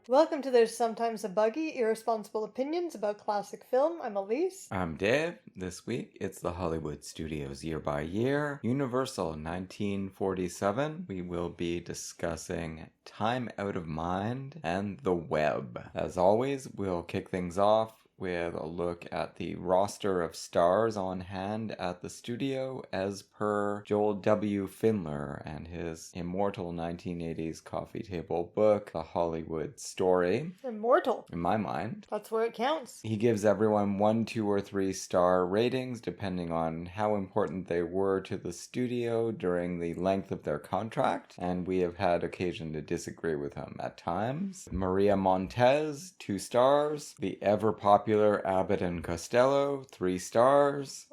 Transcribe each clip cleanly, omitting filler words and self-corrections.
Welcome to There's Sometimes a Buggy, Irresponsible Opinions About Classic Film. I'm Elise. I'm Dave. This week, it's the Hollywood Studios Year by Year, Universal 1947. We will be discussing Time Out of Mind and The Web. As always, we'll kick things off with a look at the roster of stars on hand at the studio as per Joel W. Finler and his immortal 1980s coffee table book, The Hollywood Story. Immortal. In my mind. That's where it counts. He gives everyone 1, 2, or 3 star ratings depending on how important they were to the studio during the length of their contract, and we have had occasion to disagree with him at times. Maria Montez, 2 stars. The ever-popular Abbott and Costello, 3 stars.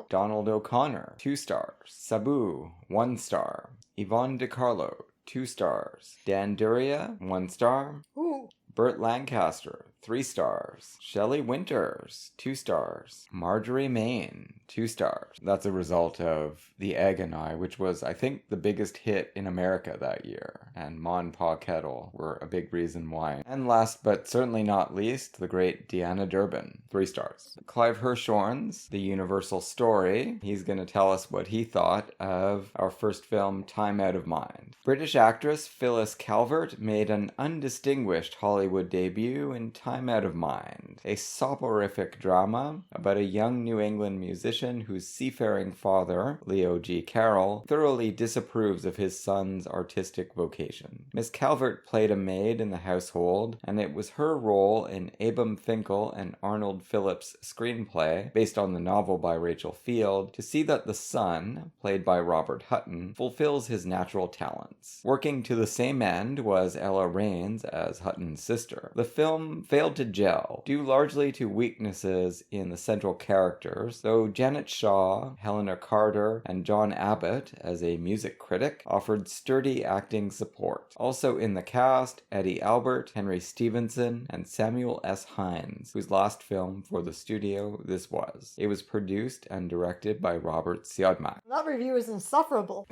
Donald O'Connor, 2 stars. Sabu, 1 star. Yvonne DiCarlo, 2 stars. Dan Duria, 1 star. Ooh. Burt Lancaster, 3 stars. Shelley Winters, 2 stars. Marjorie Main, 2 stars. That's a result of The Egg and I, which was, I think, the biggest hit in America that year. And Ma and Pa Kettle were a big reason why. And last but certainly not least, the great Deanna Durbin, 3 stars. Clive Hirschhorn's The Universal Story. He's going to tell us what he thought of our first film, Time Out of Mind. British actress Phyllis Calvert made an undistinguished Hollywood debut in Time Out of Mind, a soporific drama about a young New England musician whose seafaring father, Leo G. Carroll, thoroughly disapproves of his son's artistic vocation. Miss Calvert played a maid in the household, and it was her role in Abram Finkel and Arnold Phillips' screenplay, based on the novel by Rachel Field, to see that the son, played by Robert Hutton, fulfills his natural talents. Working to the same end was Ella Raines as Hutton's sister. The film failed to gel, due largely to weaknesses in the central characters, though Janet Shaw, Helena Carter, and John Abbott, as a music critic, offered sturdy acting support. Also in the cast, Eddie Albert, Henry Stevenson, and Samuel S. Hines, whose last film for the studio this was. It was produced and directed by Robert Siodmak. That review is insufferable.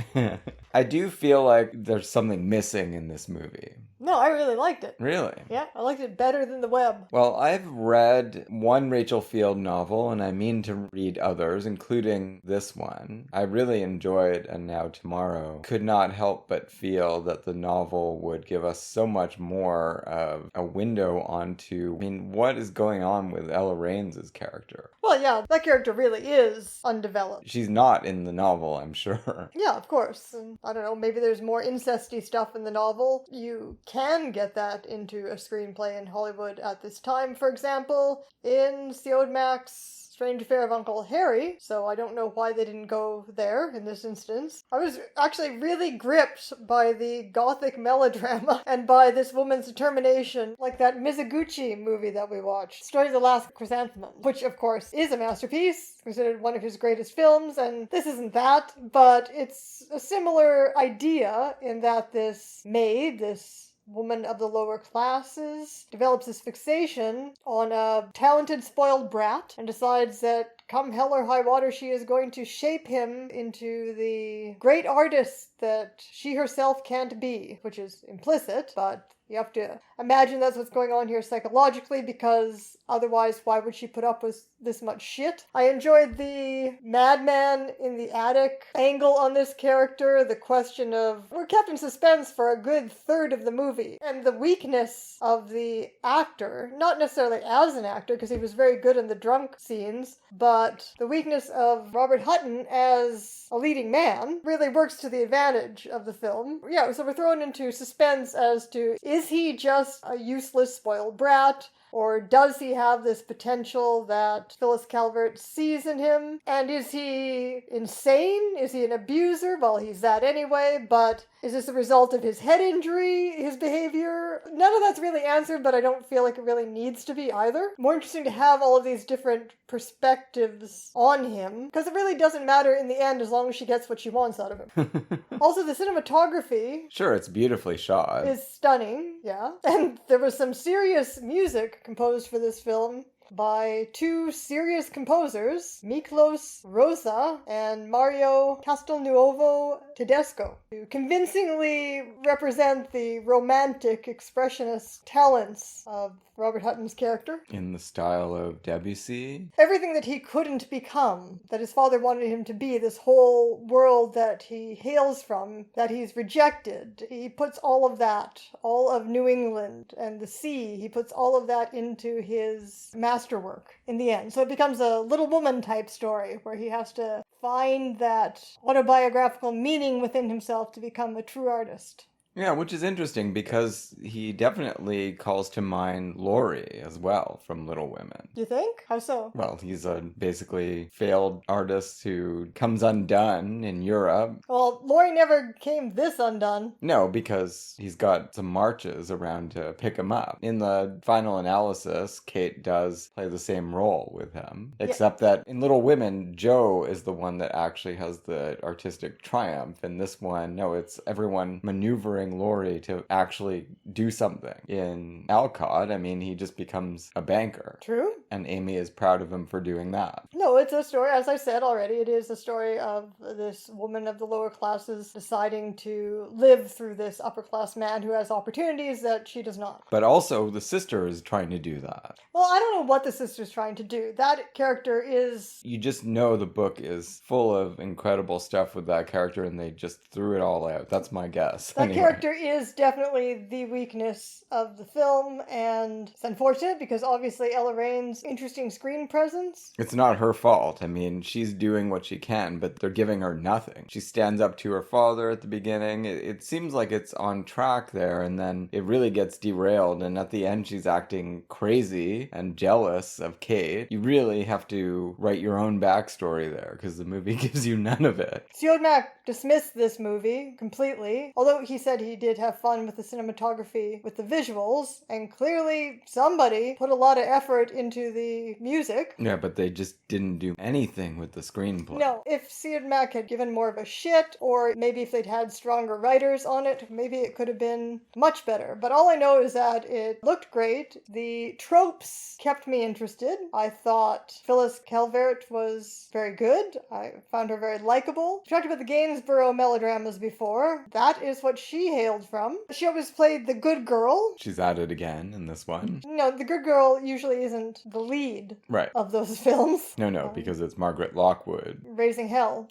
I do feel like there's something missing in this movie. No, I really liked it. Really? Yeah, I liked it better than The Web. Well, I've read one Rachel Field novel, and I mean to read others, including this one. I really enjoyed And Now Tomorrow. Could not help but feel that the novel would give us so much more of a window onto, what is going on with Ella Raines' character? Well, yeah, that character really is undeveloped. She's not in the novel, I'm sure. Yeah, of course. And I don't know, maybe there's more incesty stuff in the novel. You can get that into a screenplay in Hollywood at this time. For example, in Siodmak's Strange Affair of Uncle Harry, so I don't know why they didn't go there in this instance. I was actually really gripped by the Gothic melodrama and by this woman's determination, like that Mizoguchi movie that we watched, Story of the Last Chrysanthemum, which of course is a masterpiece, considered one of his greatest films, and this isn't that, but it's a similar idea in that this maid, this woman of the lower classes, develops this fixation on a talented spoiled brat and decides that come hell or high water she is going to shape him into the great artist that she herself can't be, which is implicit, but you have to imagine that's what's going on here psychologically, because otherwise why would she put up with this much shit? I enjoyed the madman in the attic angle on this character, the question of, we're kept in suspense for a good third of the movie, and the weakness of the actor, not necessarily as an actor, because he was very good in the drunk scenes, but the weakness of Robert Hutton as a leading man really works to the advantage of the film. Yeah, so we're thrown into suspense as to, is he just a useless spoiled brat? Or does he have this potential that Phyllis Calvert sees in him? And is he insane? Is he an abuser? Well, he's that anyway, but is this a result of his head injury, his behavior? None of that's really answered, but I don't feel like it really needs to be either. More interesting to have all of these different perspectives on him, because it really doesn't matter in the end as long as she gets what she wants out of him. Also, the cinematography... Sure, it's beautifully shot. ...is stunning, yeah. And there was some serious music composed for this film by two serious composers, Miklos Rosa and Mario Castelnuovo Tedesco, who convincingly represent the romantic expressionist talents of Robert Hutton's character. In the style of Debussy. Everything that he couldn't become, that his father wanted him to be, this whole world that he hails from, that he's rejected. He puts all of that, all of New England and the sea, he puts all of that into his masterwork in the end. So it becomes a Little Woman type story where he has to find that autobiographical meaning within himself to become a true artist. Yeah, which is interesting because he definitely calls to mind Laurie as well from Little Women. You think? How so? Well, he's a basically failed artist who comes undone in Europe. Well, Laurie never came this undone. No, because he's got some marches around to pick him up. In the final analysis, Kate does play the same role with him, except that in Little Women, Joe is the one that actually has the artistic triumph. In this one, no, it's everyone maneuvering Laurie to actually do something. In Alcott, I mean, he just becomes a banker. True. And Amy is proud of him for doing that. No, it's a story, as I said already, it is a story of this woman of the lower classes deciding to live through this upper class man who has opportunities that she does not. But also, the sister is trying to do that. Well, I don't know what the sister's trying to do. That character is... You just know the book is full of incredible stuff with that character and they just threw it all out. That's my guess. That character is definitely the weakness of the film, and it's unfortunate because obviously Ella Rain's interesting screen presence. It's not her fault. I mean, she's doing what she can, but they're giving her nothing. She stands up to her father at the beginning. It seems like it's on track there, and then it really gets derailed, and at the end she's acting crazy and jealous of Kate. You really have to write your own backstory there, because the movie gives you none of it. Siodmak dismissed this movie completely, although he said he did have fun with the cinematography, with the visuals, and clearly somebody put a lot of effort into the music. Yeah, but they just didn't do anything with the screenplay. No, if Siodmak had given more of a shit, or maybe if they'd had stronger writers on it, maybe it could have been much better. But all I know is that it looked great. The tropes kept me interested. I thought Phyllis Calvert was very good. I found her very likable. We talked about the Gainsborough melodramas before. That is what she hailed from. She always played the good girl. She's at it again in this one. No, the good girl usually isn't the lead of those films. No, because it's Margaret Lockwood. Raising Hell.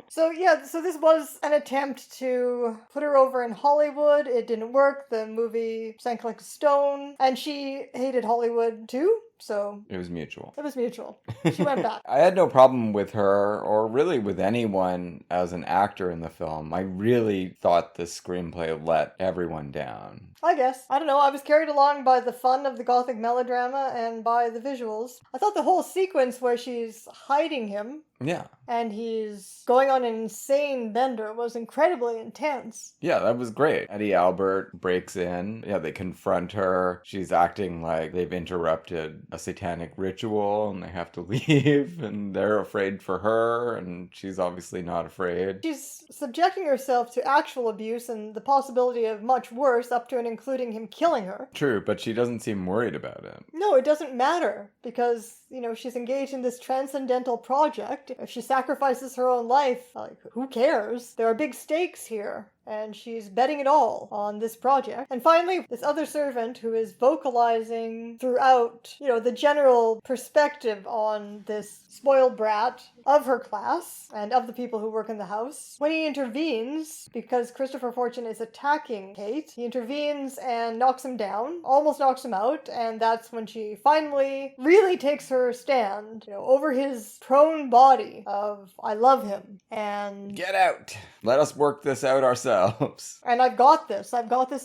So this was an attempt to put her over in Hollywood. It didn't work. The movie sank like a stone. And she hated Hollywood too. So it was mutual. It was mutual. She went back. I had no problem with her, or really with anyone as an actor in the film. I really thought this screenplay let everyone down. I guess. I don't know. I was carried along by the fun of the Gothic melodrama and by the visuals. I thought the whole sequence where she's hiding him and he's going on an insane bender was incredibly intense. Yeah, that was great. Eddie Albert breaks in. Yeah, they confront her. She's acting like they've interrupted a satanic ritual and they have to leave and they're afraid for her and she's obviously not afraid. She's subjecting herself to actual abuse and the possibility of much worse, up to and including him killing her. True, but she doesn't seem worried about it. No, it doesn't matter because, she's engaged in this transcendental project. If she sacrifices her own life, who cares? There are big stakes here. And she's betting it all on this project. And finally, this other servant who is vocalizing throughout, the general perspective on this spoiled brat of her class and of the people who work in the house. When he intervenes, because Christopher Fortune is attacking Kate, he intervenes and knocks him down, almost knocks him out, and that's when she finally really takes her her stand, over his prone body of, I love him, and... Get out! Let us work this out ourselves. And I've got this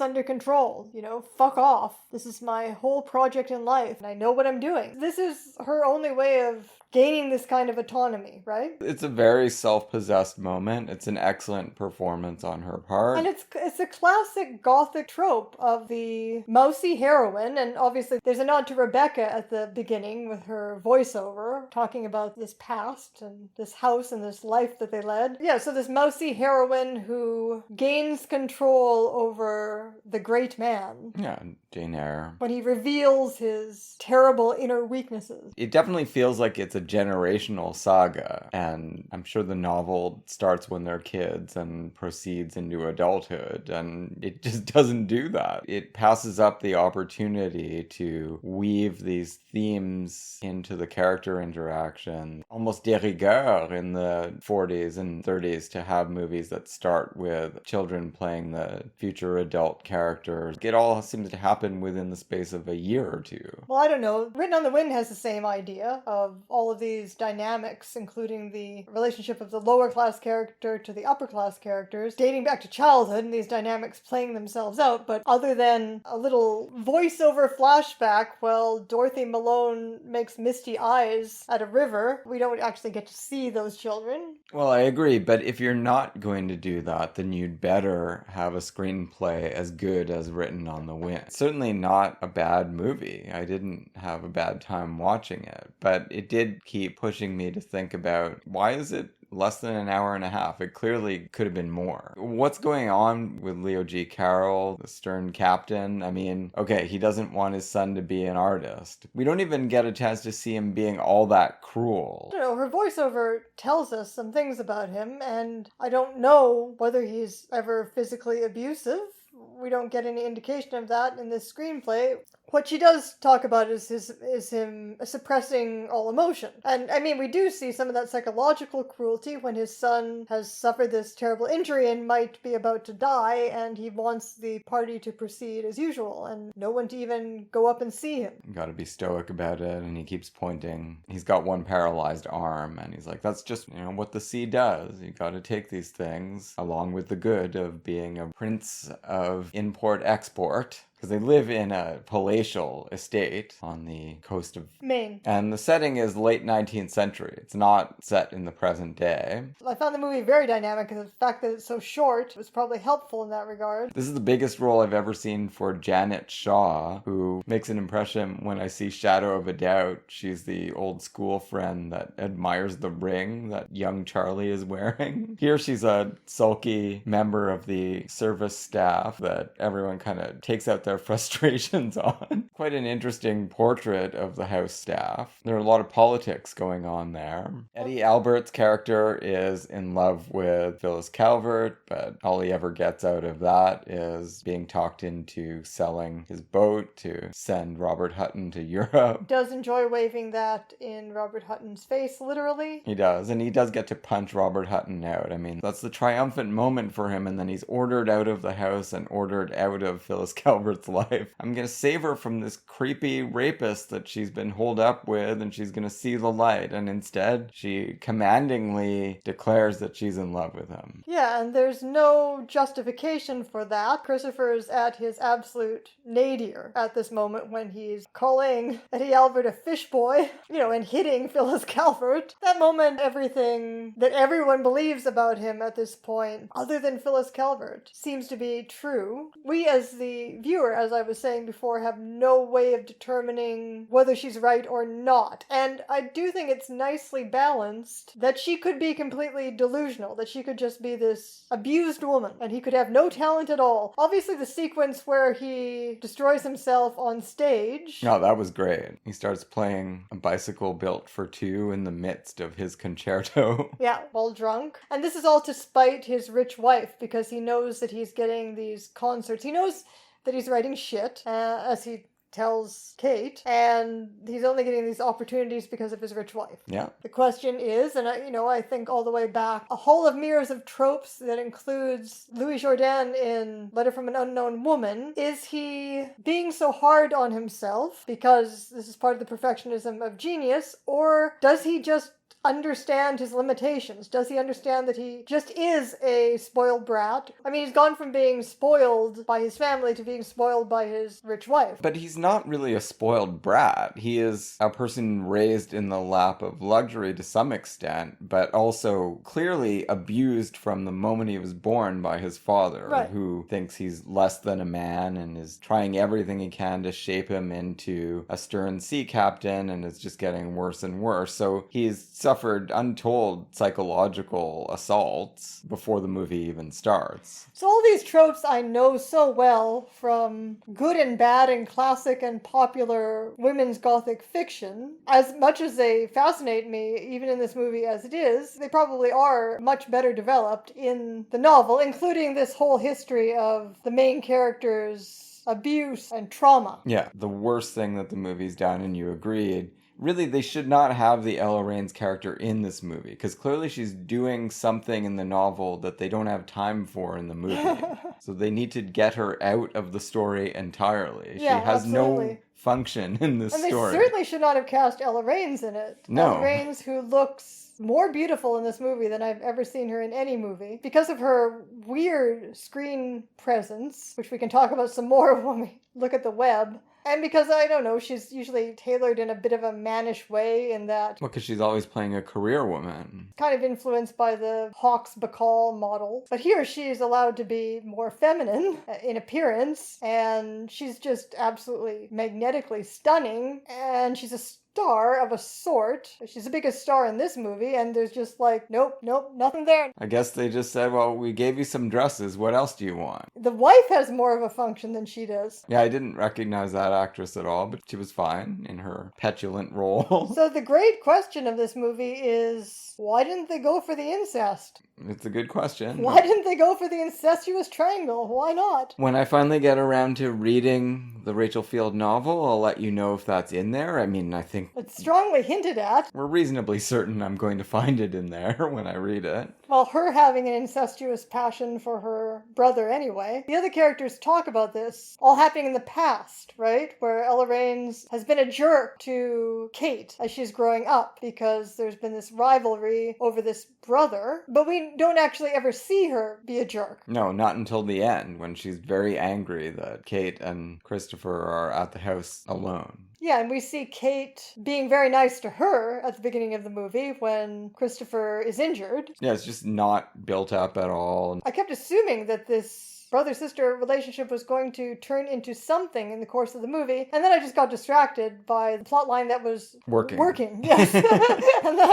under control, fuck off. This is my whole project in life, and I know what I'm doing. This is her only way of gaining this kind of autonomy, right? It's a very self-possessed moment. It's an excellent performance on her part. And it's a classic Gothic trope of the mousy heroine, and obviously there's a nod to Rebecca at the beginning with her voiceover, talking about this past and this house and this life that they led. Yeah, so this mousy heroine who gains control over the great man. Yeah, Jane Eyre. When he reveals his terrible inner weaknesses. It definitely feels like it's a generational saga, and I'm sure the novel starts when they're kids and proceeds into adulthood, and it just doesn't do that. It passes up the opportunity to weave these themes into the character interaction, almost de rigueur in the 40s and 30s, to have movies that start with children playing the future adult characters. It all seems to happen within the space of a year or two. Well, I don't know. Written on the Wind has the same idea of all of these dynamics, including the relationship of the lower class character to the upper class characters, dating back to childhood, and these dynamics playing themselves out. But other than a little voiceover flashback while Dorothy Malone makes misty eyes at a river, we don't actually get to see those children. Well, I agree, but if you're not going to do that, then you'd better have a screenplay as good as Written on the Wind. It's certainly not a bad movie. I didn't have a bad time watching it, but it did keep pushing me to think about, why is it less than an hour and a half? It clearly could have been more. What's going on with Leo G. Carroll, the stern captain? I mean, okay, he doesn't want his son to be an artist. We don't even get a chance to see him being all that cruel. Her voiceover tells us some things about him, and I don't know whether he's ever physically abusive. We don't get any indication of that in this screenplay. What she does talk about is him suppressing all emotion. And I mean, we do see some of that psychological cruelty when his son has suffered this terrible injury and might be about to die, and he wants the party to proceed as usual and no one to even go up and see him. You gotta be stoic about it, and he keeps pointing. He's got one paralyzed arm, and he's like, that's just, what the sea does. You gotta take these things along with the good of being a prince of import-export. Because they live in a palatial estate on the coast of Maine. And the setting is late 19th century. It's not set in the present day. I found the movie very dynamic, and the fact that it's so short was probably helpful in that regard. This is the biggest role I've ever seen for Janet Shaw, who makes an impression when I see Shadow of a Doubt. She's the old school friend that admires the ring that young Charlie is wearing. Here she's a sulky member of the service staff that everyone kind of takes out their frustrations on. Quite an interesting portrait of the house staff. There are a lot of politics going on there. Eddie Albert's character is in love with Phyllis Calvert, but all he ever gets out of that is being talked into selling his boat to send Robert Hutton to Europe. Does enjoy waving that in Robert Hutton's face, literally. He does, and he does get to punch Robert Hutton out. I mean, that's the triumphant moment for him, and then he's ordered out of the house and ordered out of Phyllis Calvert's life. I'm gonna save her from this creepy rapist that she's been holed up with, and she's gonna see the light, and instead she commandingly declares that she's in love with him. Yeah, and there's no justification for that. Christopher's at his absolute nadir at this moment when he's calling Eddie Albert a fish boy, and hitting Phyllis Calvert. That moment, everything that everyone believes about him at this point, other than Phyllis Calvert, seems to be true. We as the viewer, as I was saying before, have no way of determining whether she's right or not. And I do think it's nicely balanced that she could be completely delusional, that she could just be this abused woman, and he could have no talent at all. Obviously, the sequence where he destroys himself on stage... Oh, that was great. He starts playing A Bicycle Built for Two in the midst of his concerto. Yeah, while drunk. And this is all to spite his rich wife, because he knows that he's getting these concerts. He knows that he's writing shit, as he tells Kate, and he's only getting these opportunities because of his rich wife. Yeah. The question is, and I think all the way back, a whole of mirrors of tropes that includes Louis Jourdan in Letter from an Unknown Woman. Is he being so hard on himself because this is part of the perfectionism of genius, or does he just understand his limitations? Does he understand that he just is a spoiled brat? I mean, he's gone from being spoiled by his family to being spoiled by his rich wife. But he's not really a spoiled brat. He is a person raised in the lap of luxury to some extent, but also clearly abused from the moment he was born by his father, Right. who thinks he's less than a man and is trying everything he can to shape him into a stern sea captain, and it's just getting worse and worse. So he's suffered untold psychological assaults before the movie even starts. So all these tropes I know so well from good and bad and classic and popular women's Gothic fiction. As much as they fascinate me, even in this movie as it is, they probably are much better developed in the novel, including this whole history of the main character's abuse and trauma. Yeah, the worst thing that the movie's done, and you agreed. Really, they should not have the Ella Raines character in this movie, because clearly she's doing something in the novel that they don't have time for in the movie. So they need to get her out of the story entirely. Yeah, she has absolutely. no function in this And story. they certainly should not have cast Ella Raines in it. No. Ella Raines, who looks more beautiful in this movie than I've ever seen her in any movie, because of her weird screen presence, which we can talk about some more when we look at the web. And because, I don't know, she's usually tailored in a bit of a mannish way in that... Well, because she's always playing a career woman. Kind of influenced by the Hawks Bacall model. But here she's allowed to be more feminine in appearance, and she's just absolutely magnetically stunning, and she's a star of a sort. She's the biggest star in this movie, and there's just like, nope, nothing there. I guess they just said, well, we gave you some dresses. What else do you want? The wife has more of a function than she does. Yeah, I didn't recognize that actress at all, but she was fine in her petulant role. So the great question of this movie is, why didn't they go for the incest? It's a good question. Why didn't they go for the incestuous triangle? Why not? When I finally get around to reading the Rachel Field novel, I'll let you know if that's in there. I mean, I think It's strongly hinted at. we're reasonably certain I'm going to find it in there when I read it. Well, her having an incestuous passion for her brother anyway. The other characters talk about this all happening in the past, right? Where Ella Raines has been a jerk to Kate as she's growing up because there's been this rivalry over this brother. But we don't actually ever see her be a jerk. No, not until the end, when she's very angry that Kate and Christopher are at the house alone. Yeah, and we see Kate being very nice to her at the beginning of the movie when Christopher is injured. Yeah, it's just not built up at all. I kept assuming that this brother-sister relationship was going to turn into something in the course of the movie, and then I just got distracted by the plot line that was working. Yes. And then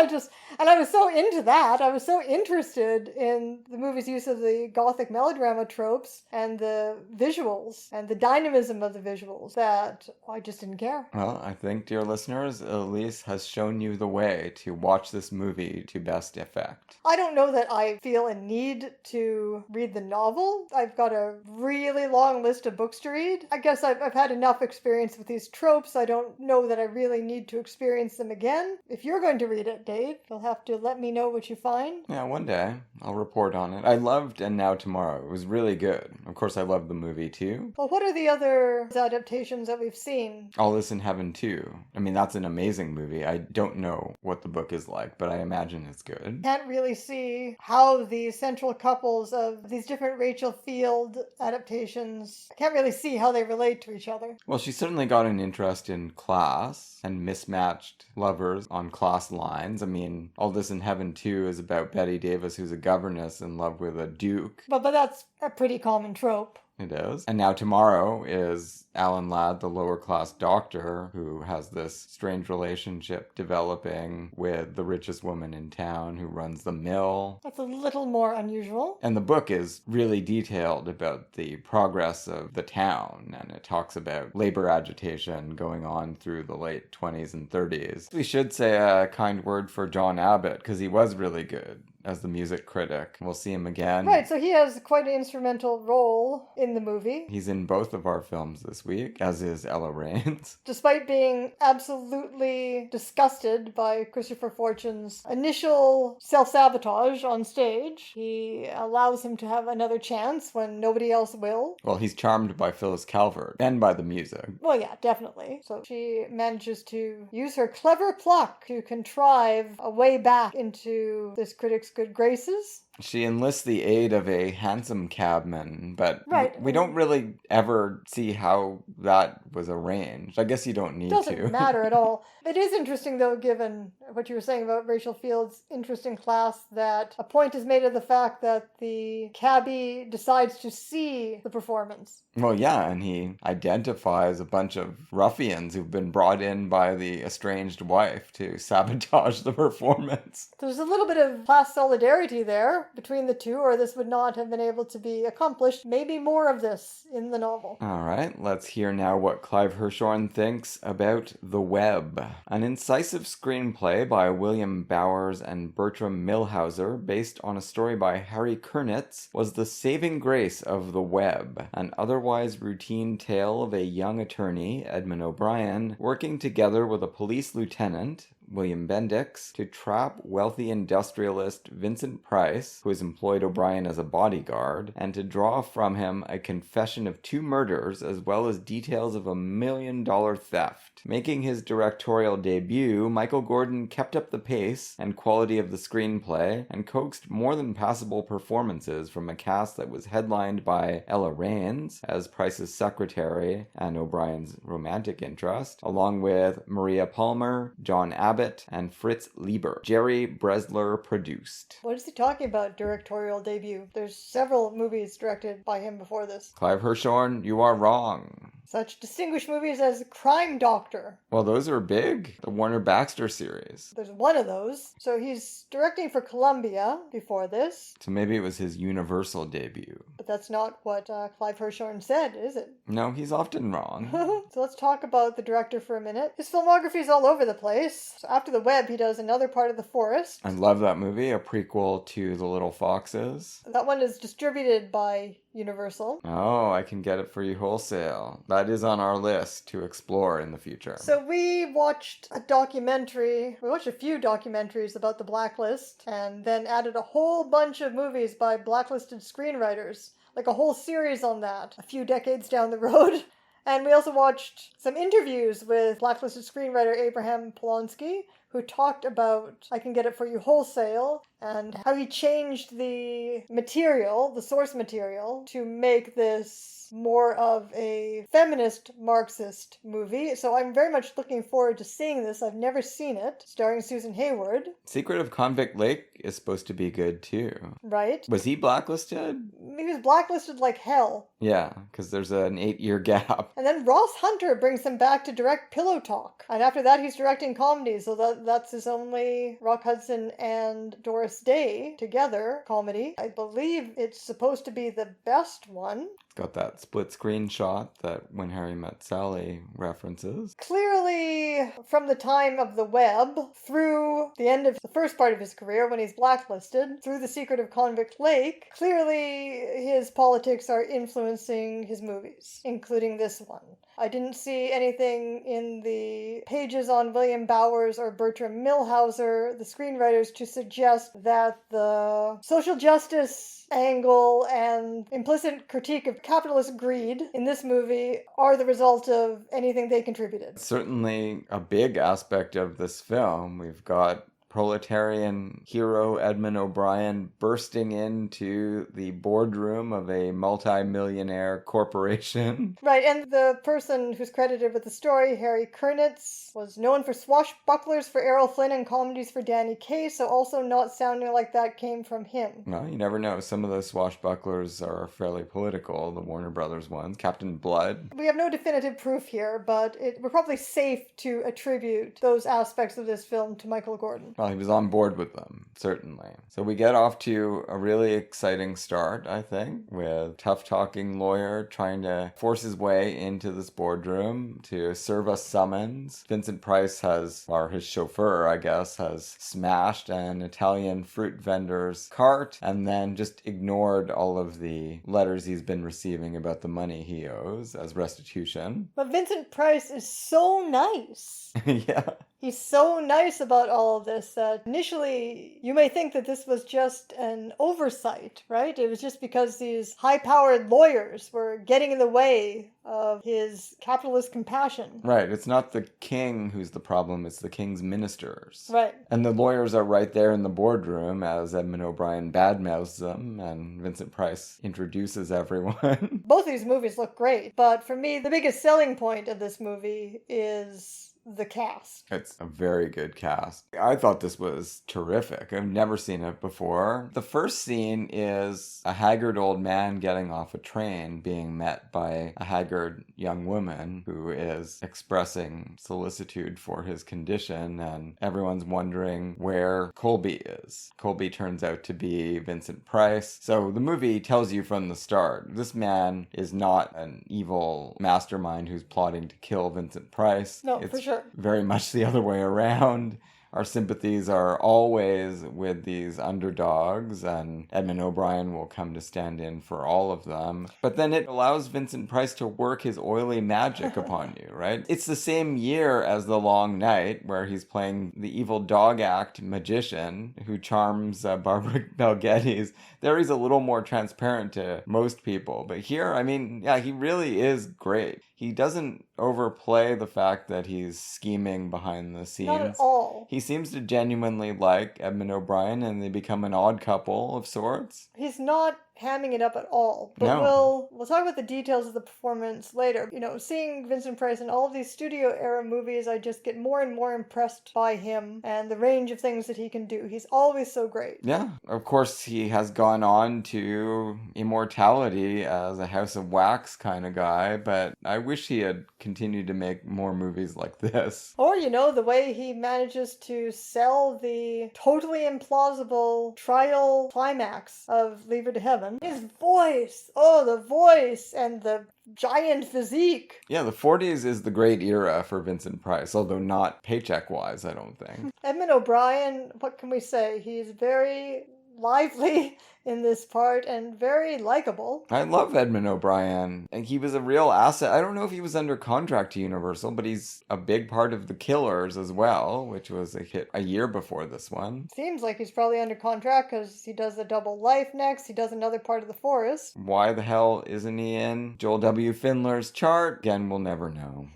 I was so into that. I was so interested in the movie's use of the Gothic melodrama tropes and the visuals and the dynamism of the visuals that I just didn't care. Well, I think, dear listeners, Elise has shown you the way to watch this movie to best effect. I don't know that I feel a need to read the novel. I've got a really long list of books to read. I guess I've had enough experience with these tropes. I don't know that I really need to experience them again. If you're going to read it, Dave, you'll have to let me know what you find. Yeah, one day I'll report on it. I loved And Now Tomorrow. It was really good. Of course, I loved the movie too. Well, what are the other adaptations that we've seen? All This in Heaven too. I mean, that's an amazing movie. I don't know what the book is like, but I imagine it's good. Can't really see how the central couples of these different Rachel Field adaptations, I can't really see how they relate to each other. Well, she certainly got an interest in class and mismatched lovers on class lines. I mean, All This in Heaven 2 is about Betty Davis, who's a governess in love with a duke. But that's a pretty common trope. It is. And Now Tomorrow is Alan Ladd, the lower class doctor, who has this strange relationship developing with the richest woman in town who runs the mill. That's a little more unusual. And the book is really detailed about the progress of the town, and it talks about labor agitation going on through the late 20s and 30s. We should say a kind word for John Abbott, because he was really good as the music critic. We'll see him again. Right, so he has quite an instrumental role in the movie. He's in both of our films this week, as is Ella Raines. Despite being absolutely disgusted by Christopher Fortune's initial self-sabotage on stage, he allows him to have another chance when nobody else will. Well, he's charmed by Phyllis Calvert and by the music. Well, yeah, definitely. So she manages to use her clever pluck to contrive a way back into this critic's good graces. She enlists the aid of a hansom cabman, but right. we don't really ever see how that was arranged. I guess you don't need to. It doesn't matter at all. It is interesting, though, given what you were saying about Rachel Field's interest in class, that a point is made of the fact that the cabbie decides to see the performance. Well, yeah, and he identifies a bunch of ruffians who've been brought in by the estranged wife to sabotage the performance. There's a little bit of class solidarity there between the two, or this would not have been able to be accomplished. Maybe more of this in the novel. All right, let's hear now what Clive Hirschhorn thinks about The Web. An incisive screenplay by William Bowers and Bertram Milhauser, based on a story by Harry Kurnitz, was the saving grace of The Web, an otherwise routine tale of a young attorney, Edmond O'Brien, working together with a police lieutenant, William Bendix, to trap wealthy industrialist Vincent Price, who has employed O'Brien as a bodyguard, and to draw from him a confession of 2 murders as well as details of a $1 million theft. Making his directorial debut, Michael Gordon kept up the pace and quality of the screenplay and coaxed more than passable performances from a cast that was headlined by Ella Raines as Price's secretary and O'Brien's romantic interest, along with Maria Palmer, John Abbott, and Fritz Lieber. Jerry Bresler produced. What is he talking about, directorial debut? There's several movies directed by him before this. Clive Hirschhorn, you are wrong. Such distinguished movies as Crime Doctor. Well, those are big. The Warner Baxter series. There's one of those. So he's directing for Columbia before this. So maybe it was his Universal debut. But that's not what Clive Hirschhorn said, is it? No, he's often wrong. So let's talk about the director for a minute. His filmography is all over the place. So after The Web, he does Another Part of the Forest. I love that movie, a prequel to The Little Foxes. That one is distributed by Universal. Oh, I can get it for you wholesale. That is on our list to explore in the future. So we watched a documentary. We watched a few documentaries about the Blacklist, and then added a whole bunch of movies by blacklisted screenwriters. Like a whole series on that, a few decades down the road. And we also watched some interviews with blacklisted screenwriter Abraham Polonsky, who talked about I Can Get It For You Wholesale, and how he changed the material, the source material, to make this more of a feminist Marxist movie. So I'm very much looking forward to seeing this. I've never seen it, starring Susan Hayward. Secret of Convict Lake is supposed to be good too. Right. Was he blacklisted? He was blacklisted like hell. Yeah, because there's an 8-year gap. And then Ross Hunter brings him back to direct Pillow Talk. And after that, he's directing comedies. So that's his only Rock Hudson and Doris Day together comedy. I believe it's supposed to be the best one. It's got that split screen shot that When Harry Met Sally references. Clearly, from the time of The Web, through the end of the first part of his career when he's blacklisted, through The Secret of Convict Lake, clearly his politics are influencing his movies, including this one. I didn't see anything in the pages on William Bowers or Bertram Milhauser, the screenwriters, to suggest that the social justice angle and implicit critique of capitalist greed in this movie are the result of anything they contributed. Certainly a big aspect of this film. We've got proletarian hero Edmond O'Brien bursting into the boardroom of a multi-millionaire corporation. Right, and the person who's credited with the story, Harry Kurnitz, was known for swashbucklers for Errol Flynn and comedies for Danny Kaye, so also not sounding like that came from him. Well, you never know. Some of those swashbucklers are fairly political, the Warner Brothers ones. Captain Blood. We have no definitive proof here, but we're probably safe to attribute those aspects of this film to Michael Gordon. Well, he was on board with them, certainly. So we get off to a really exciting start, I think, with tough-talking lawyer trying to force his way into this boardroom to serve a summons. Vincent Price or his chauffeur, I guess, has smashed an Italian fruit vendor's cart and then just ignored all of the letters he's been receiving about the money he owes as restitution. But Vincent Price is so nice. Yeah. He's so nice about all of this that initially you may think that this was just an oversight, right? It was just because these high-powered lawyers were getting in the way of his capitalist compassion. Right. It's not the king who's the problem, it's the king's ministers. Right. And the lawyers are right there in the boardroom as Edmond O'Brien badmouths them and Vincent Price introduces everyone. Both of these movies look great, but for me, the biggest selling point of this movie is the cast. It's a very good cast. I thought this was terrific. I've never seen it before. The first scene is a haggard old man getting off a train being met by a haggard young woman who is expressing solicitude for his condition, and everyone's wondering where Colby is. Colby turns out to be Vincent Price. So the movie tells you from the start, this man is not an evil mastermind who's plotting to kill Vincent Price. No, for sure. Very much the other way around. Our sympathies are always with these underdogs, and Edmond O'Brien will come to stand in for all of them. But then it allows Vincent Price to work his oily magic upon you, right? It's the same year as The Long Night, where he's playing the evil dog act magician who charms Barbara Bel Geddes. There he's a little more transparent to most people. But here, I mean, yeah, he really is great. He doesn't overplay the fact that he's scheming behind the scenes. Not at all. He seems to genuinely like Edmond O'Brien, and they become an odd couple of sorts. He's not hamming it up at all. But No. we'll talk about the details of the performance later. You know, seeing Vincent Price in all of these studio era movies, I just get more and more impressed by him and the range of things that he can do. He's always so great. Yeah. Of course, he has gone on to immortality as a House of Wax kind of guy, but I wish he had continued to make more movies like this. Or, you know, the way he manages to sell the totally implausible trial climax of Leave It to Heaven. His voice! Oh, the voice and the giant physique. Yeah, the 40s is the great era for Vincent Price, although not paycheck-wise, I don't think. Edmond O'Brien, what can we say? He's very lively in this part and very likable. I love Edmond O'Brien, and he was a real asset. I don't know if he was under contract to Universal, but he's a big part of The Killers as well, which was a hit a year before this one. Seems like he's probably under contract because he does The Double Life next. He does another part of The Forest. Why the hell isn't he in Joel W. Finler's chart? Again, we'll never know.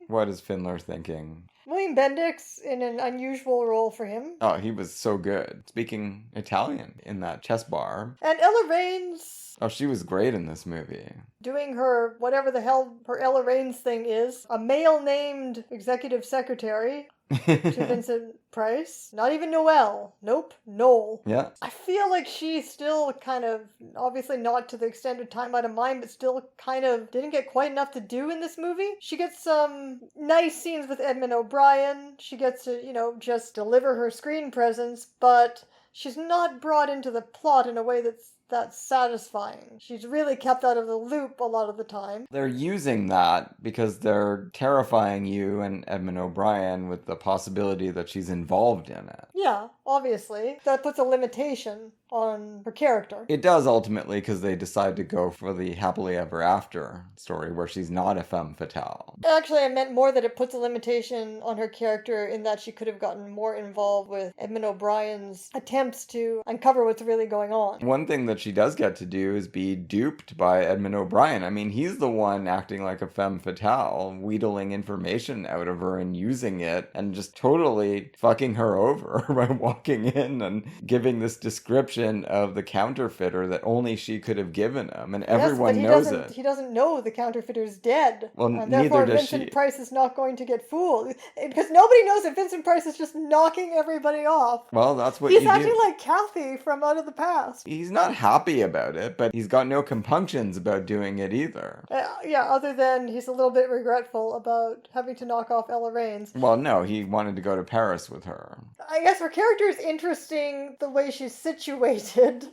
What is Finler thinking? William Bendix in an unusual role for him. Oh, he was so good. Speaking Italian in that chess bar. And Ella Raines Oh, she was great in this movie. doing her whatever the hell her Ella Raines thing is. A male named executive secretary to Vincent Price. Not even Noel. Nope, Noel. Yeah. I feel like she still kind of, obviously not to the extent of Time Out of Mind, but still kind of didn't get quite enough to do in this movie. She gets some nice scenes with Edmond O'Brien. She gets to, you know, just deliver her screen presence, but she's not brought into the plot in a way that's satisfying. She's really kept out of the loop a lot of the time. They're using that because they're terrifying you and Edmond O'Brien with the possibility that she's involved in it. Yeah, obviously. That puts a limitation on her character. It does ultimately because they decide to go for the happily ever after story where she's not a femme fatale. Actually, I meant more that it puts a limitation on her character in that she could have gotten more involved with Edmond O'Brien's attempts to uncover what's really going on. One thing that she does get to do is be duped by Edmond O'Brien. I mean, he's the one acting like a femme fatale, wheedling information out of her and using it and just totally fucking her over by walking in and giving this description of the counterfeiter that only she could have given him, and everyone knows it. He doesn't know the counterfeiter's dead. Well, and neither therefore does Vincent she. Price is not going to get fooled. Because nobody knows that Vincent Price is just knocking everybody off. Well, that's what He's you acting do. like Kathy from Out of the Past. He's not happy about it, but he's got no compunctions about doing it either. Yeah, other than he's a little bit regretful about having to knock off Ella Raines. Well, no, he wanted to go to Paris with with her. I guess her character is interesting the way she's situated.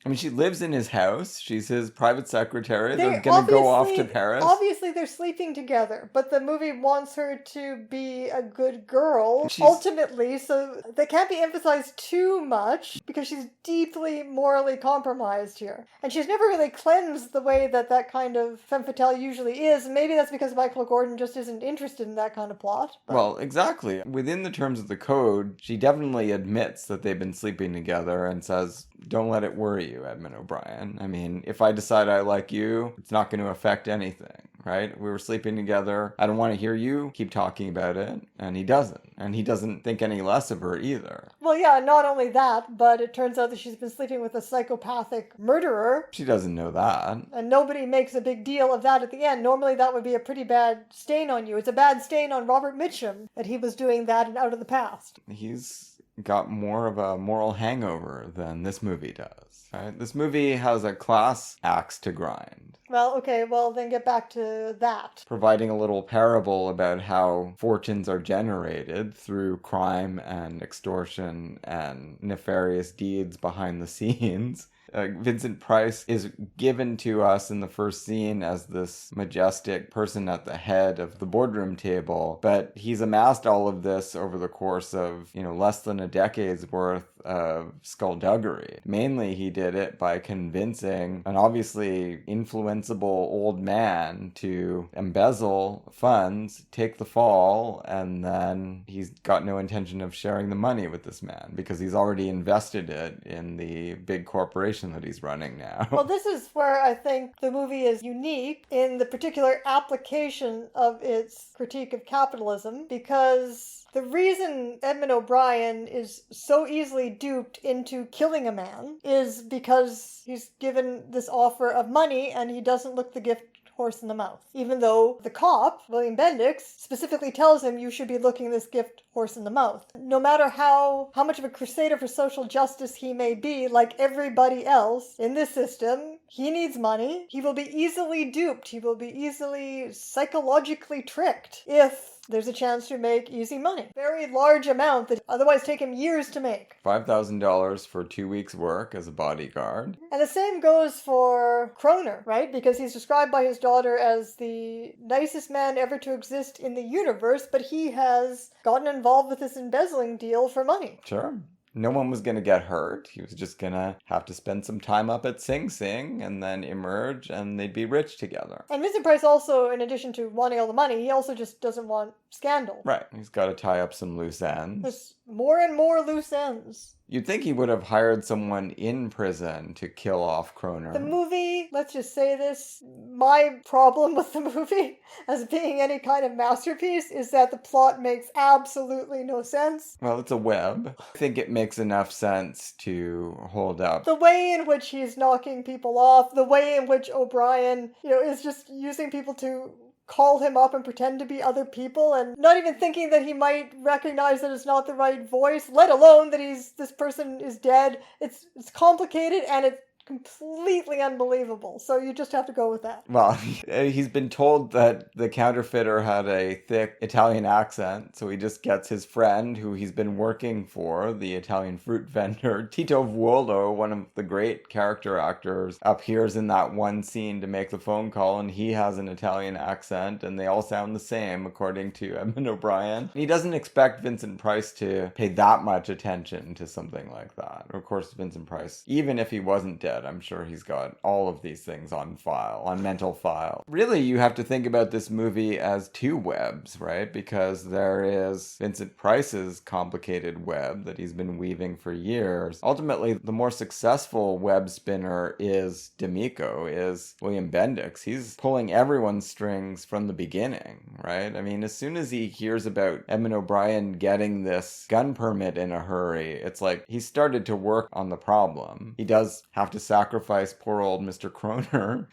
I mean, she lives in his house. She's his private secretary. They They're going to go off to Paris. Obviously, they're sleeping together, but the movie wants her to be a good girl, ultimately, so that can't be emphasized too much, because she's deeply morally compromised here. And she's never really cleansed the way that kind of femme fatale usually is. Maybe that's because Michael Gordon just isn't interested in that kind of plot. But... Well, exactly. Within the terms of the code, she definitely admits that they've been sleeping together and says, don't let it worry you, Edmond O'Brien. I mean, if I decide I like you, it's not going to affect anything, right? We were sleeping together. I don't want to hear you keep talking about it. And he doesn't. And he doesn't think any less of her either. Well, yeah, not only that, but it turns out that she's been sleeping with a psychopathic murderer. She doesn't know that. And nobody makes a big deal of that at the end. Normally that would be a pretty bad stain on you. It's a bad stain on Robert Mitchum that he was doing that and out of the past. He's got more of a moral hangover than this movie does. Right? This movie has a class axe to grind. Well, okay, well then get back to that. Providing a little parable about how fortunes are generated through crime and extortion and nefarious deeds behind the scenes. Vincent Price is given to us in the first scene as this majestic person at the head of the boardroom table, but he's amassed all of this over the course of, less than a decade's worth of skullduggery. Mainly he did it by convincing an obviously influenceable old man to embezzle funds, take the fall, and then he's got no intention of sharing the money with this man because he's already invested it in the big corporation that he's running now. Well, this is where I think the movie is unique in the particular application of its critique of capitalism, because the reason Edmond O'Brien is so easily duped into killing a man is because he's given this offer of money and he doesn't look the gift horse in the mouth. Even though the cop, William Bendix, specifically tells him you should be looking this gift horse in the mouth. No matter how much of a crusader for social justice he may be, like everybody else in this system, he needs money. He will be easily duped. He will be easily psychologically tricked if there's a chance to make easy money. Very large amount that otherwise take him years to make. $5,000 for 2 weeks' work as a bodyguard. And the same goes for Kroner, right? Because he's described by his daughter as the nicest man ever to exist in the universe, but he has gotten involved with this embezzling deal for money. Sure. No one was going to get hurt. He was just going to have to spend some time up at Sing Sing and then emerge and they'd be rich together. And Vincent Price also, in addition to wanting all the money, he also just doesn't want scandal. Right. He's got to tie up some loose ends. There's more and more loose ends. You'd think he would have hired someone in prison to kill off Kroner. The movie, let's just say this, my problem with the movie as being any kind of masterpiece is that the plot makes absolutely no sense. Well, it's a web. I think it makes enough sense to hold up. The way in which he's knocking people off, the way in which O'Brien, is just using people to call him up and pretend to be other people and not even thinking that he might recognize that it's not the right voice, let alone that this person is dead. It's complicated and it's completely unbelievable. So you just have to go with that. Well, he's been told that the counterfeiter had a thick Italian accent, so he just gets his friend who he's been working for, the Italian fruit vendor, Tito Vuolo, one of the great character actors, appears in that one scene to make the phone call, and he has an Italian accent, and they all sound the same, according to Edmond O'Brien. He doesn't expect Vincent Price to pay that much attention to something like that. Of course, Vincent Price, even if he wasn't dead, I'm sure he's got all of these things on file, on mental file. Really, you have to think about this movie as two webs, right? Because there is Vincent Price's complicated web that he's been weaving for years. Ultimately, the more successful web spinner is D'Amico, is William Bendix. He's pulling everyone's strings from the beginning, right? I mean, as soon as he hears about Edmond O'Brien getting this gun permit in a hurry, it's like he started to work on the problem. He does have to sacrifice poor old Mr. Kroner,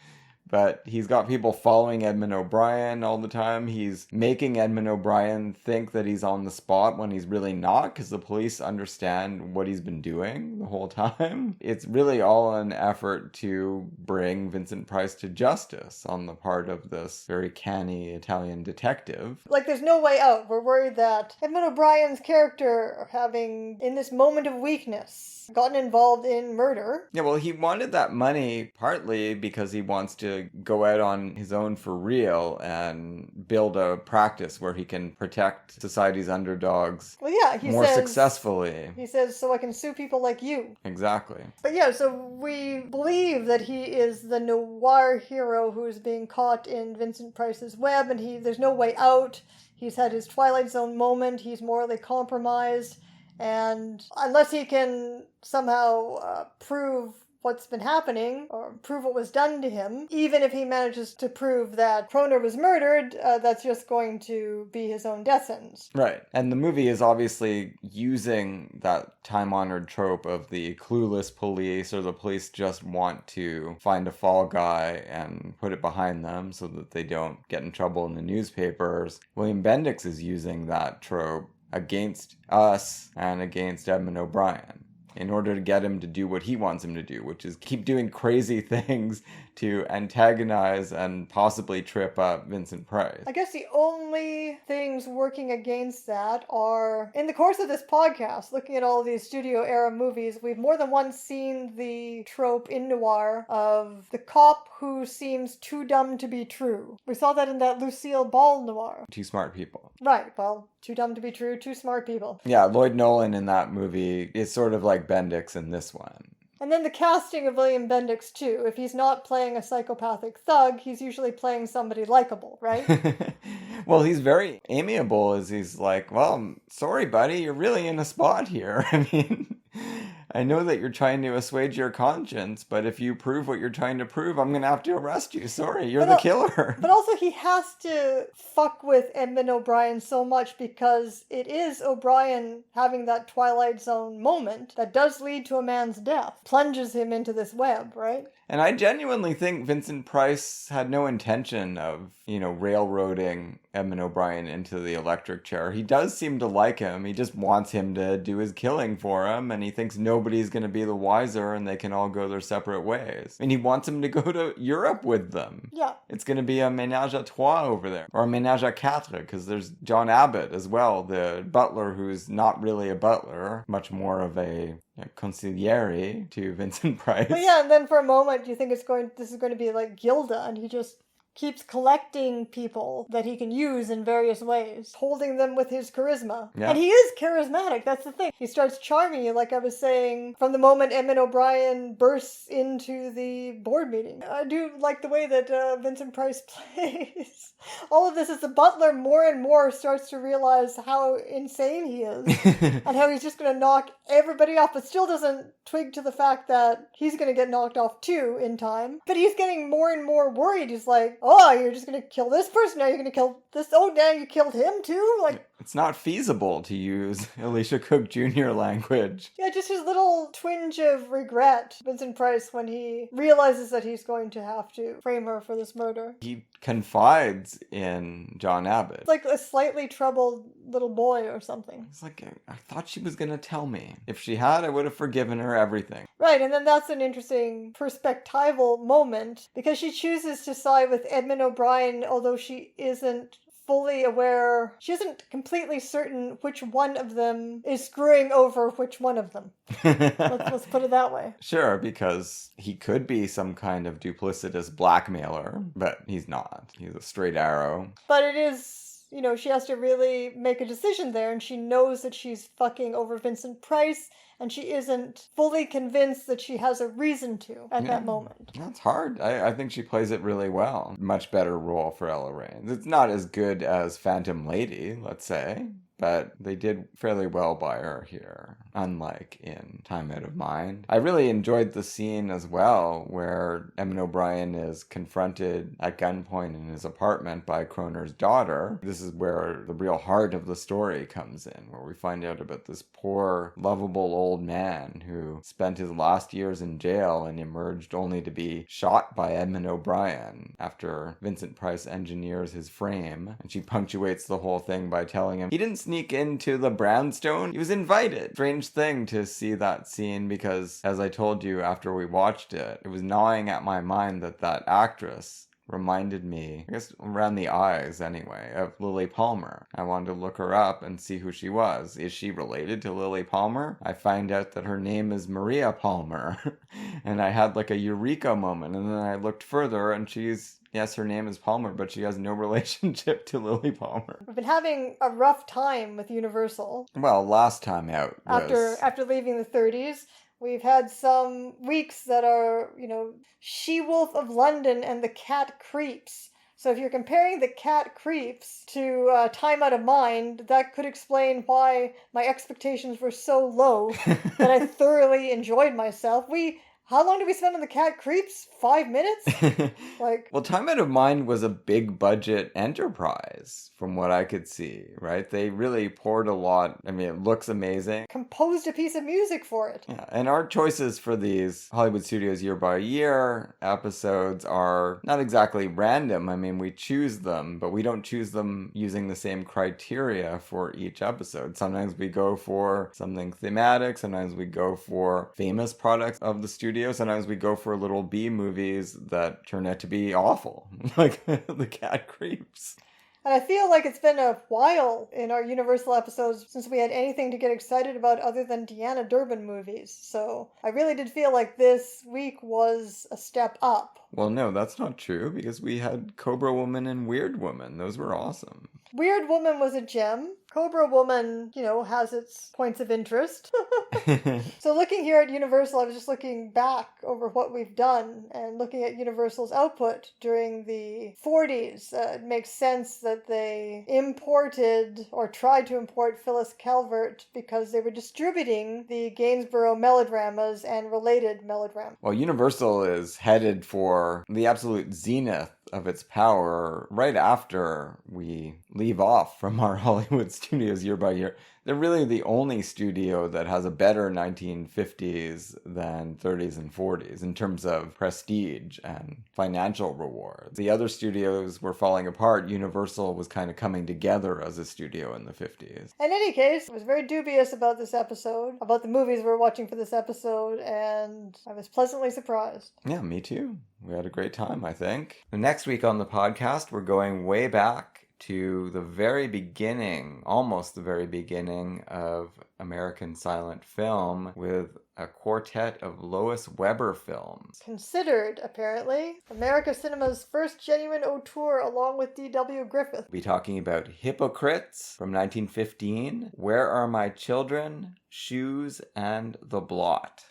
but he's got people following Edmond O'Brien all the time. He's making Edmond O'Brien think that he's on the spot when he's really not, because the police understand what he's been doing the whole time. It's really all an effort to bring Vincent Price to justice on the part of this very canny Italian detective. Like, there's no way out. We're worried that Edmond O'Brien's character, having, in this moment of weakness, gotten involved in murder. Yeah, well, he wanted that money partly because he wants to go out on his own for real and build a practice where he can protect society's underdogs more successfully. He says, so I can sue people like you. Exactly. But yeah, so we believe that he is the noir hero who is being caught in Vincent Price's web, and there's no way out. He's had his Twilight Zone moment. He's morally compromised. And unless he can somehow prove what's been happening, or prove what was done to him, even if he manages to prove that Kroner was murdered, that's just going to be his own death sentence. Right. And the movie is obviously using that time-honored trope of the clueless police, or the police just want to find a fall guy and put it behind them so that they don't get in trouble in the newspapers. William Bendix is using that trope against us and against Edmond O'Brien in order to get him to do what he wants him to do, which is keep doing crazy things to antagonize and possibly trip up Vincent Price. I guess the only things working against that are, in the course of this podcast, looking at all these studio-era movies, we've more than once seen the trope in noir of the cop who seems too dumb to be true. We saw that in that Lucille Ball noir. Too smart people. Right, well, too dumb to be true, too smart people. Yeah, Lloyd Nolan in that movie is sort of like Bendix in this one. And then the casting of William Bendix, too. If he's not playing a psychopathic thug, he's usually playing somebody likable, right? Well, he's very amiable as he's like, well, sorry, buddy, you're really in a spot here. I mean, I know that you're trying to assuage your conscience, but if you prove what you're trying to prove, I'm going to have to arrest you. Sorry, you're the killer. But also he has to fuck with Edmond O'Brien so much because it is O'Brien having that Twilight Zone moment that does lead to a man's death. Plunges him into this web, right? And I genuinely think Vincent Price had no intention of, railroading Edmond O'Brien into the electric chair. He does seem to like him. He just wants him to do his killing for him, and he thinks nobody's going to be the wiser and they can all go their separate ways. And he wants him to go to Europe with them. Yeah. It's going to be a ménage à trois over there, or a ménage à quatre, because there's John Abbott as well, the butler who's not really a butler, much more of a consigliere to Vincent Price. But yeah, and then for a moment you think this is going to be like Gilda, and he just keeps collecting people that he can use in various ways, holding them with his charisma. Yeah. And he is charismatic, that's the thing. He starts charming you, like I was saying, from the moment Edmond O'Brien bursts into the board meeting. I do like the way that Vincent Price plays. All of this as the butler more and more starts to realize how insane he is and how he's just going to knock everybody off, but still doesn't twig to the fact that he's going to get knocked off too in time. But he's getting more and more worried. He's like, oh, you're just going to kill this person, now you're going to kill this, oh, now you killed him too? Like, it's not feasible, to use Alicia Cook Jr. language. Yeah, just his little twinge of regret, Vincent Price, when he realizes that he's going to have to frame her for this murder. He confides in John Abbott. It's like a slightly troubled little boy or something. It's like, I thought she was going to tell me. If she had, I would have forgiven her everything. Right, and then that's an interesting perspectival moment, because she chooses to side with Edmond O'Brien, although she isn't fully aware, she isn't completely certain which one of them is screwing over which one of them. Let's put it that way. Sure, because he could be some kind of duplicitous blackmailer, but he's not. He's a straight arrow. But it is, she has to really make a decision there, and she knows that she's fucking over Vincent Price, and she isn't fully convinced that she has a reason to at that moment. That's hard. I think she plays it really well. Much better role for Ella Raines. It's not as good as Phantom Lady, let's say. but they did fairly well by her here, unlike in Time Out of Mind. I really enjoyed the scene as well where Edmond O'Brien is confronted at gunpoint in his apartment by Croner's daughter. This is where the real heart of the story comes in, where we find out about this poor, lovable old man who spent his last years in jail and emerged only to be shot by Edmond O'Brien after Vincent Price engineers his frame. And she punctuates the whole thing by telling him he didn't sneak into the brownstone, he was invited. Strange thing to see that scene because, as I told you after we watched it, it was gnawing at my mind that actress reminded me, I guess around the eyes anyway, of Lily Palmer. I wanted to look her up and see who she was. Is she related to Lily Palmer? I find out that her name is Maria Palmer. And I had like a eureka moment, and then I looked further and yes, her name is Palmer, but she has no relationship to Lily Palmer. We've been having a rough time with Universal. Well, last time out was... After leaving the 30s. We've had some weeks that are, She-Wolf of London and The Cat Creeps. So if you're comparing The Cat Creeps to Time Out of Mind, that could explain why my expectations were so low that I thoroughly enjoyed myself. How long did we spend on The Cat Creeps? 5 minutes? Well, Time Out of Mind was a big budget enterprise, from what I could see, right? They really poured a lot. I mean, it looks amazing. Composed a piece of music for it. Yeah, and our choices for these Hollywood Studios Year by Year episodes are not exactly random. I mean, we choose them, but we don't choose them using the same criteria for each episode. Sometimes we go for something thematic. Sometimes we go for famous products of the studio. Sometimes we go for little B movies that turn out to be awful, like The Cat Creeps. And I feel like it's been a while in our Universal episodes since we had anything to get excited about other than Deanna Durbin movies. So I really did feel like this week was a step up. Well, no, that's not true, because we had Cobra Woman and Weird Woman. Those were awesome. Weird Woman was a gem. Cobra Woman, has its points of interest. So looking here at Universal, I was just looking back over what we've done and looking at Universal's output during the 40s. It makes sense that they imported or tried to import Phyllis Calvert because they were distributing the Gainsborough melodramas and related melodramas. Well, Universal is headed for the absolute zenith of its power right after we leave off from our Hollywood Studios Year by Year. They're really the only studio that has a better 1950s than 30s and 40s in terms of prestige and financial rewards. The other studios were falling apart. Universal was kind of coming together as a studio in the 50s. In any case, I was very dubious about this episode, about the movies we're watching for this episode, and I was pleasantly surprised. Yeah, me too. We had a great time, I think. The next week on the podcast, we're going way back to the very beginning, almost the very beginning of American silent film with a quartet of Lois Weber films. Considered, apparently, America Cinema's first genuine auteur along with D.W. Griffith. We'll be talking about Hypocrites from 1915, Where Are My Children, Shoes, and The Blot.